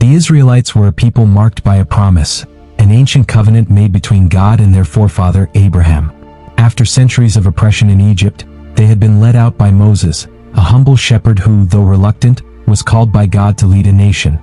The Israelites were a people marked by a promise, an ancient covenant made between God and their forefather Abraham. After centuries of oppression in Egypt, they had been led out by Moses, a humble shepherd who, though reluctant, was called by God to lead a nation.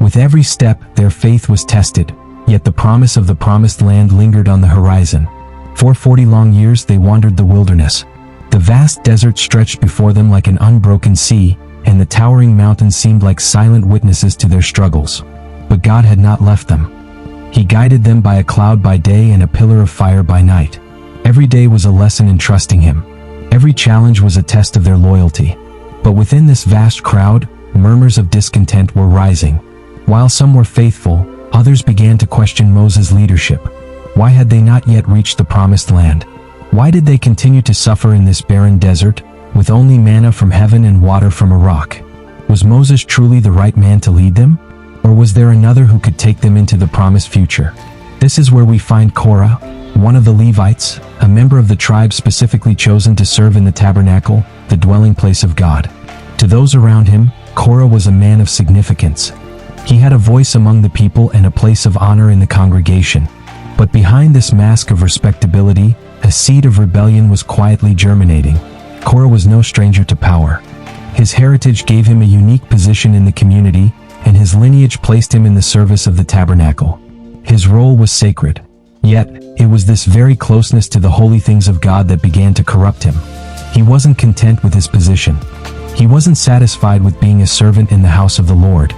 With every step, their faith was tested, yet the promise of the promised land lingered on the horizon. For 40 long years they wandered the wilderness. The vast desert stretched before them like an unbroken sea, and the towering mountains seemed like silent witnesses to their struggles. But God had not left them. He guided them by a cloud by day and a pillar of fire by night. Every day was a lesson in trusting Him. Every challenge was a test of their loyalty. But within this vast crowd, murmurs of discontent were rising. While some were faithful, others began to question Moses' leadership. Why had they not yet reached the promised land? Why did they continue to suffer in this barren desert, with only manna from heaven and water from a rock? Was Moses truly the right man to lead them? Or was there another who could take them into the promised future? This is where we find Korah, one of the Levites, a member of the tribe specifically chosen to serve in the tabernacle, the dwelling place of God. To those around him, Korah was a man of significance. He had a voice among the people and a place of honor in the congregation. But behind this mask of respectability, a seed of rebellion was quietly germinating. Korah was no stranger to power. His heritage gave him a unique position in the community, and his lineage placed him in the service of the tabernacle. His role was sacred. Yet, it was this very closeness to the holy things of God that began to corrupt him. He wasn't content with his position. He wasn't satisfied with being a servant in the house of the Lord.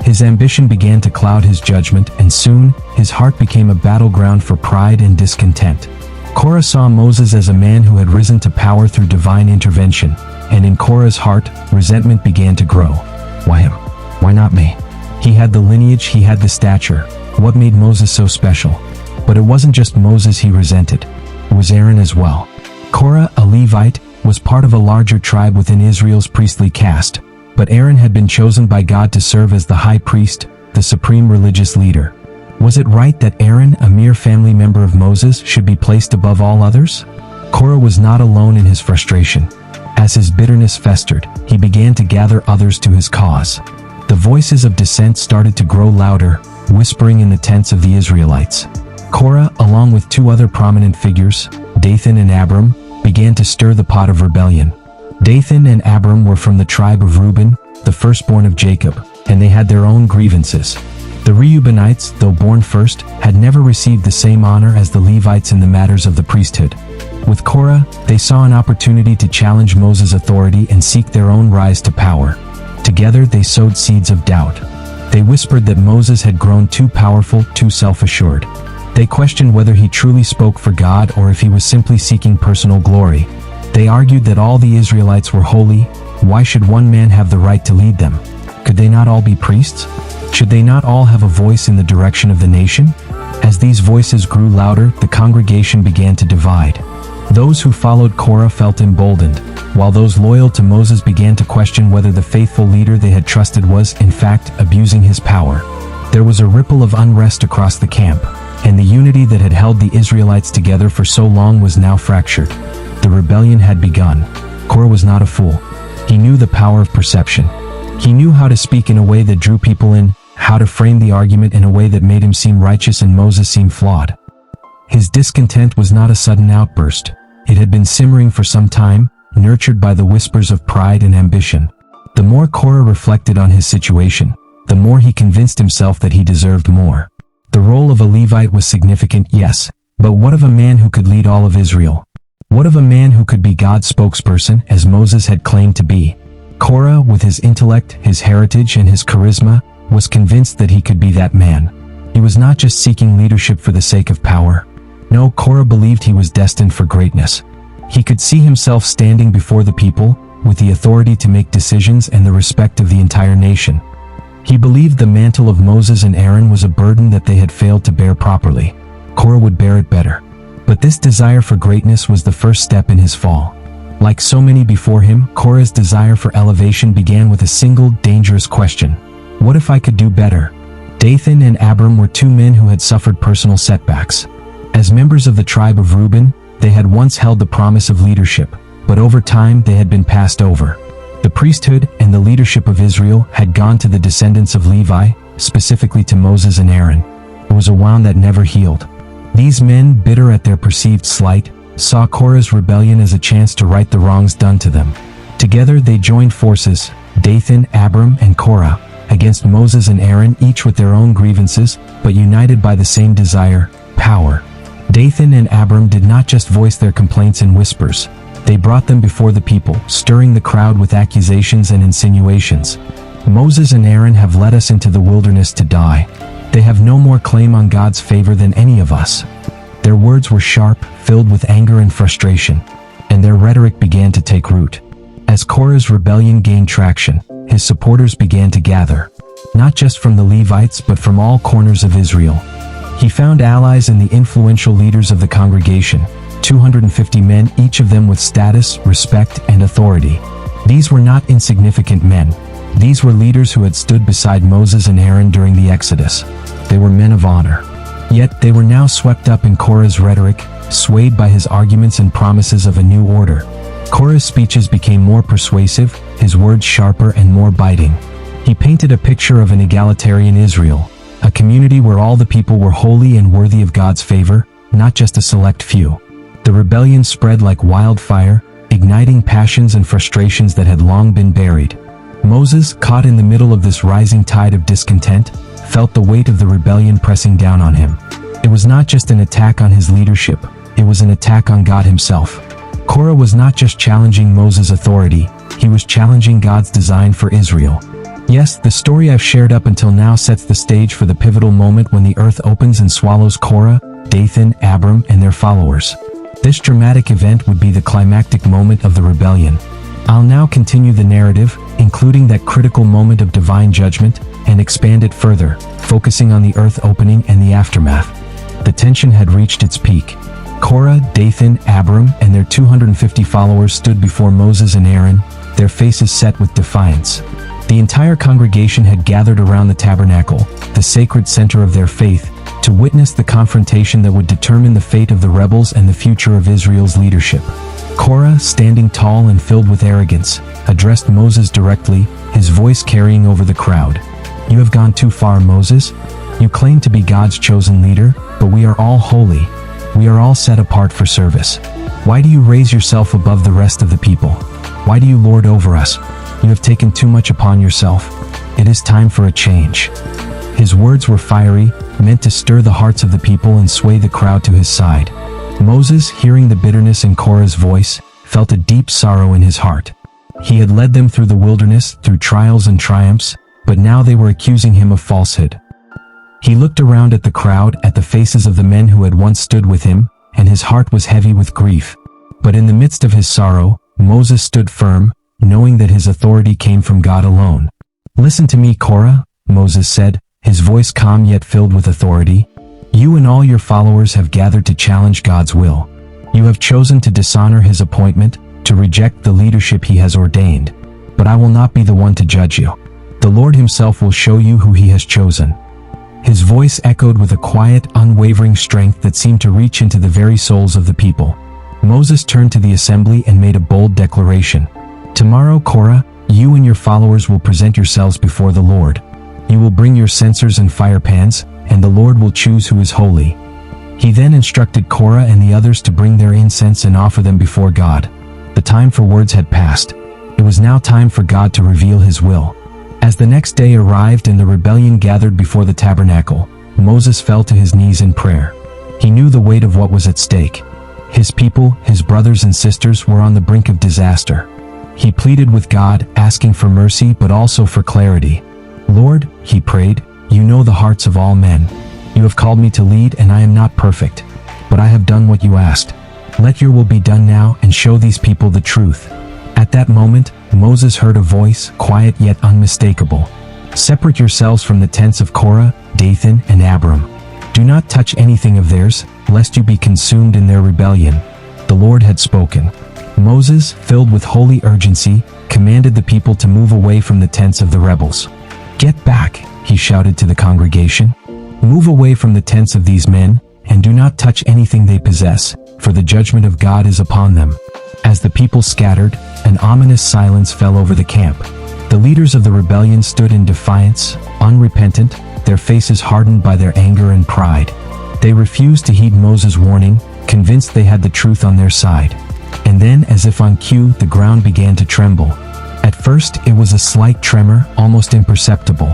His ambition began to cloud his judgment, and soon, his heart became a battleground for pride and discontent. Korah saw Moses as a man who had risen to power through divine intervention, and in Korah's heart, resentment began to grow. Why him? Why not me? He had the lineage, he had the stature. What made Moses so special? But it wasn't just Moses he resented. It was Aaron as well. Korah, a Levite, was part of a larger tribe within Israel's priestly caste, but Aaron had been chosen by God to serve as the high priest, the supreme religious leader. Was it right that Aaron, a mere family member of Moses, should be placed above all others? Korah was not alone in his frustration. As his bitterness festered, he began to gather others to his cause. The voices of dissent started to grow louder, whispering in the tents of the Israelites. Korah, along with two other prominent figures, Dathan and Abiram, began to stir the pot of rebellion. Dathan and Abiram were from the tribe of Reuben, the firstborn of Jacob, and they had their own grievances. The Reubenites, though born first, had never received the same honor as the Levites in the matters of the priesthood. With Korah, they saw an opportunity to challenge Moses' authority and seek their own rise to power. Together they sowed seeds of doubt. They whispered that Moses had grown too powerful, too self-assured. They questioned whether he truly spoke for God or if he was simply seeking personal glory. They argued that all the Israelites were holy. Why should one man have the right to lead them? Could they not all be priests? Should they not all have a voice in the direction of the nation? As these voices grew louder, the congregation began to divide. Those who followed Korah felt emboldened, while those loyal to Moses began to question whether the faithful leader they had trusted was, in fact, abusing his power. There was a ripple of unrest across the camp, and the unity that had held the Israelites together for so long was now fractured. The rebellion had begun. Korah was not a fool. He knew the power of perception. He knew how to speak in a way that drew people in, how to frame the argument in a way that made him seem righteous and Moses seem flawed. His discontent was not a sudden outburst. It had been simmering for some time, nurtured by the whispers of pride and ambition. The more Korah reflected on his situation, the more he convinced himself that he deserved more. The role of a Levite was significant, yes, but what of a man who could lead all of Israel? What of a man who could be God's spokesperson, as Moses had claimed to be? Korah, with his intellect, his heritage, and his charisma, was convinced that he could be that man. He was not just seeking leadership for the sake of power. No, Korah believed he was destined for greatness. He could see himself standing before the people, with the authority to make decisions and the respect of the entire nation. He believed the mantle of Moses and Aaron was a burden that they had failed to bear properly. Korah would bear it better. But this desire for greatness was the first step in his fall. Like so many before him, Korah's desire for elevation began with a single, dangerous question. What if I could do better? Dathan and Abiram were two men who had suffered personal setbacks. As members of the tribe of Reuben, they had once held the promise of leadership, but over time they had been passed over. The priesthood and the leadership of Israel had gone to the descendants of Levi, specifically to Moses and Aaron. It was a wound that never healed. These men, bitter at their perceived slight, saw Korah's rebellion as a chance to right the wrongs done to them. Together they joined forces, Dathan, Abiram, and Korah, against Moses and Aaron, each with their own grievances, but united by the same desire, power. Dathan and Abiram did not just voice their complaints in whispers. They brought them before the people, stirring the crowd with accusations and insinuations. Moses and Aaron have led us into the wilderness to die. They have no more claim on God's favor than any of us. Their words were sharp, filled with anger and frustration, and their rhetoric began to take root. As Korah's rebellion gained traction, his supporters began to gather, not just from the Levites but from all corners of Israel. He found allies in the influential leaders of the congregation, 250 men, each of them with status, respect, and authority. These were not insignificant men. These were leaders who had stood beside Moses and Aaron during the Exodus. They were men of honor. Yet they were now swept up in Korah's rhetoric, swayed by his arguments and promises of a new order. Korah's speeches became more persuasive, his words sharper and more biting. He painted a picture of an egalitarian Israel, a community where all the people were holy and worthy of God's favor, not just a select few. The rebellion spread like wildfire, igniting passions and frustrations that had long been buried. Moses, caught in the middle of this rising tide of discontent, felt the weight of the rebellion pressing down on him. It was not just an attack on his leadership, it was an attack on God himself. Korah was not just challenging Moses' authority, he was challenging God's design for Israel. Yes, the story I've shared up until now sets the stage for the pivotal moment when the earth opens and swallows Korah, Dathan, Abiram, and their followers. This dramatic event would be the climactic moment of the rebellion. I'll now continue the narrative, including that critical moment of divine judgment, and expand it further, focusing on the earth opening and the aftermath. The tension had reached its peak. Korah, Dathan, Abiram, and their 250 followers stood before Moses and Aaron, their faces set with defiance. The entire congregation had gathered around the tabernacle, the sacred center of their faith, to witness the confrontation that would determine the fate of the rebels and the future of Israel's leadership. Korah, standing tall and filled with arrogance, addressed Moses directly, his voice carrying over the crowd. "You have gone too far, Moses. You claim to be God's chosen leader, but we are all holy. We are all set apart for service. Why do you raise yourself above the rest of the people? Why do you lord over us? You have taken too much upon yourself. It is time for a change." His words were fiery, meant to stir the hearts of the people and sway the crowd to his side. Moses, hearing the bitterness in Korah's voice, felt a deep sorrow in his heart. He had led them through the wilderness, through trials and triumphs, but now they were accusing him of falsehood. He looked around at the crowd, at the faces of the men who had once stood with him, and his heart was heavy with grief. But in the midst of his sorrow, Moses stood firm, knowing that his authority came from God alone. "Listen to me, Korah," Moses said, his voice calm yet filled with authority. "You and all your followers have gathered to challenge God's will. You have chosen to dishonor his appointment, to reject the leadership he has ordained. But I will not be the one to judge you. The Lord himself will show you who he has chosen." His voice echoed with a quiet, unwavering strength that seemed to reach into the very souls of the people. Moses turned to the assembly and made a bold declaration. "Tomorrow, Korah, you and your followers will present yourselves before the Lord. You will bring your censers and fire pans, and the Lord will choose who is holy." He then instructed Korah and the others to bring their incense and offer them before God. The time for words had passed. It was now time for God to reveal his will. As the next day arrived and the rebellion gathered before the tabernacle, Moses fell to his knees in prayer. He knew the weight of what was at stake. His people, his brothers and sisters, were on the brink of disaster. He pleaded with God, asking for mercy but also for clarity. "Lord," he prayed, "you know the hearts of all men. You have called me to lead and I am not perfect, but I have done what you asked. Let your will be done now and show these people the truth." At that moment, Moses heard a voice, quiet yet unmistakable. "Separate yourselves from the tents of Korah, Dathan, and Abiram. Do not touch anything of theirs, lest you be consumed in their rebellion." The Lord had spoken. Moses, filled with holy urgency, commanded the people to move away from the tents of the rebels. "Get back," he shouted to the congregation. "Move away from the tents of these men, and do not touch anything they possess, for the judgment of God is upon them." As the people scattered, an ominous silence fell over the camp. The leaders of the rebellion stood in defiance, unrepentant, their faces hardened by their anger and pride. They refused to heed Moses' warning, convinced they had the truth on their side. And then, as if on cue, the ground began to tremble. At first, it was a slight tremor, almost imperceptible.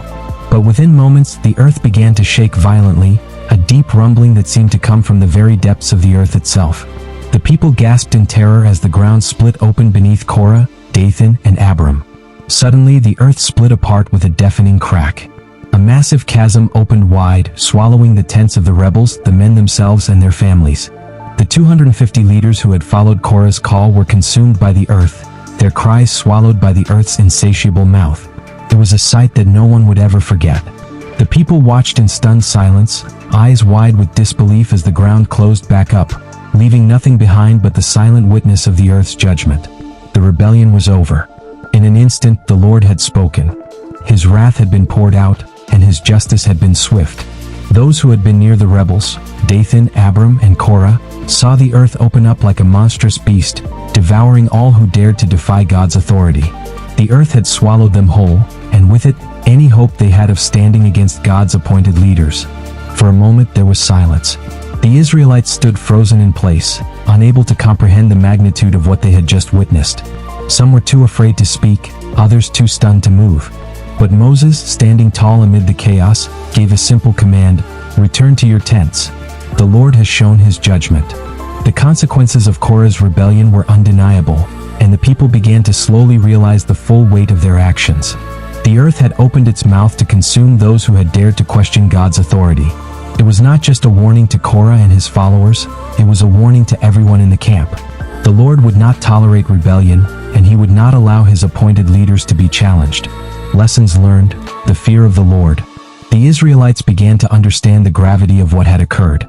But within moments, the earth began to shake violently, a deep rumbling that seemed to come from the very depths of the earth itself. The people gasped in terror as the ground split open beneath Korah, Dathan, and Abiram. Suddenly, the earth split apart with a deafening crack. A massive chasm opened wide, swallowing the tents of the rebels, the men themselves, and their families. The 250 leaders who had followed Korah's call were consumed by the earth, their cries swallowed by the earth's insatiable mouth. It was a sight that no one would ever forget. The people watched in stunned silence, eyes wide with disbelief as the ground closed back up, leaving nothing behind but the silent witness of the earth's judgment. The rebellion was over. In an instant, the Lord had spoken. His wrath had been poured out, and his justice had been swift. Those who had been near the rebels, Dathan, Abiram, and Korah, saw the earth open up like a monstrous beast, devouring all who dared to defy God's authority. The earth had swallowed them whole, and with it, any hope they had of standing against God's appointed leaders. For a moment there was silence. The Israelites stood frozen in place, unable to comprehend the magnitude of what they had just witnessed. Some were too afraid to speak, others too stunned to move. But Moses, standing tall amid the chaos, gave a simple command: "Return to your tents. The Lord has shown his judgment." The consequences of Korah's rebellion were undeniable, and the people began to slowly realize the full weight of their actions. The earth had opened its mouth to consume those who had dared to question God's authority. It was not just a warning to Korah and his followers, it was a warning to everyone in the camp. The Lord would not tolerate rebellion, and he would not allow his appointed leaders to be challenged. Lessons learned: the fear of the Lord. The Israelites began to understand the gravity of what had occurred.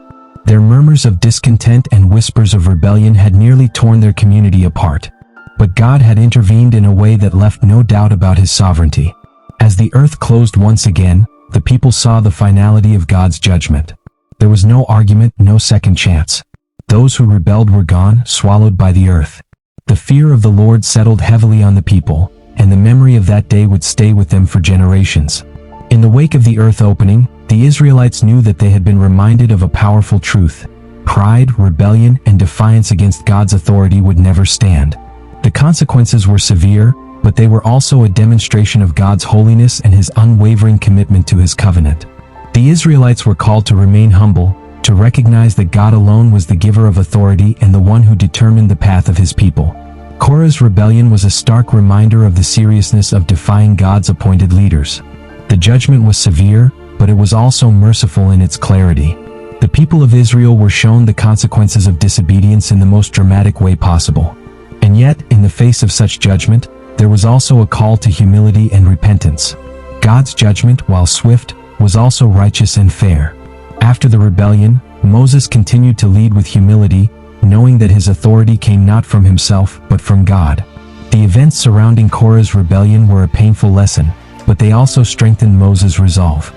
Their murmurs of discontent and whispers of rebellion had nearly torn their community apart. But God had intervened in a way that left no doubt about his sovereignty. As the earth closed once again, the people saw the finality of God's judgment. There was no argument, no second chance. Those who rebelled were gone, swallowed by the earth. The fear of the Lord settled heavily on the people, and the memory of that day would stay with them for generations. In the wake of the earth opening, the Israelites knew that they had been reminded of a powerful truth: pride, rebellion, and defiance against God's authority would never stand. The consequences were severe, but they were also a demonstration of God's holiness and his unwavering commitment to his covenant. The Israelites were called to remain humble, to recognize that God alone was the giver of authority and the one who determined the path of his people. Korah's rebellion was a stark reminder of the seriousness of defying God's appointed leaders. The judgment was severe, but it was also merciful in its clarity. The people of Israel were shown the consequences of disobedience in the most dramatic way possible. And yet, in the face of such judgment, there was also a call to humility and repentance. God's judgment, while swift, was also righteous and fair. After the rebellion, Moses continued to lead with humility, knowing that his authority came not from himself, but from God. The events surrounding Korah's rebellion were a painful lesson, but they also strengthened Moses' resolve.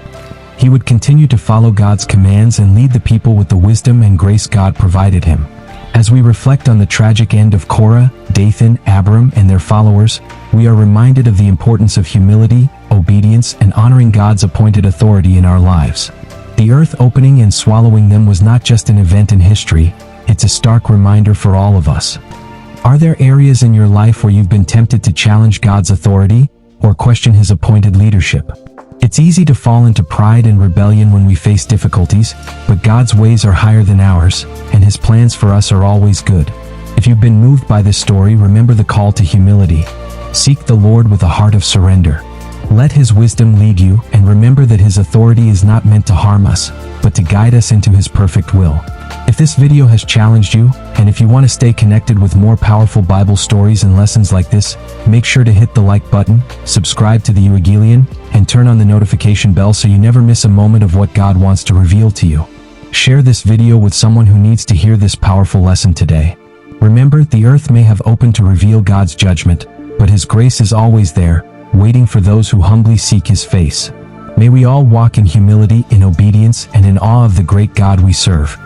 He would continue to follow God's commands and lead the people with the wisdom and grace God provided him. As we reflect on the tragic end of Korah, Dathan, Abiram, and their followers, we are reminded of the importance of humility, obedience, and honoring God's appointed authority in our lives. The earth opening and swallowing them was not just an event in history, it's a stark reminder for all of us. Are there areas in your life where you've been tempted to challenge God's authority or question his appointed leadership? It's easy to fall into pride and rebellion when we face difficulties, but God's ways are higher than ours, and his plans for us are always good. If you've been moved by this story, remember the call to humility. Seek the Lord with a heart of surrender. Let his wisdom lead you, and remember that his authority is not meant to harm us, but to guide us into his perfect will. If this video has challenged you, and if you want to stay connected with more powerful Bible stories and lessons like this, make sure to hit the like button, subscribe to the Evangelion, and turn on the notification bell so you never miss a moment of what God wants to reveal to you. Share this video with someone who needs to hear this powerful lesson today. Remember, the earth may have opened to reveal God's judgment, but his grace is always there, waiting for those who humbly seek his face. May we all walk in humility, in obedience, and in awe of the great God we serve.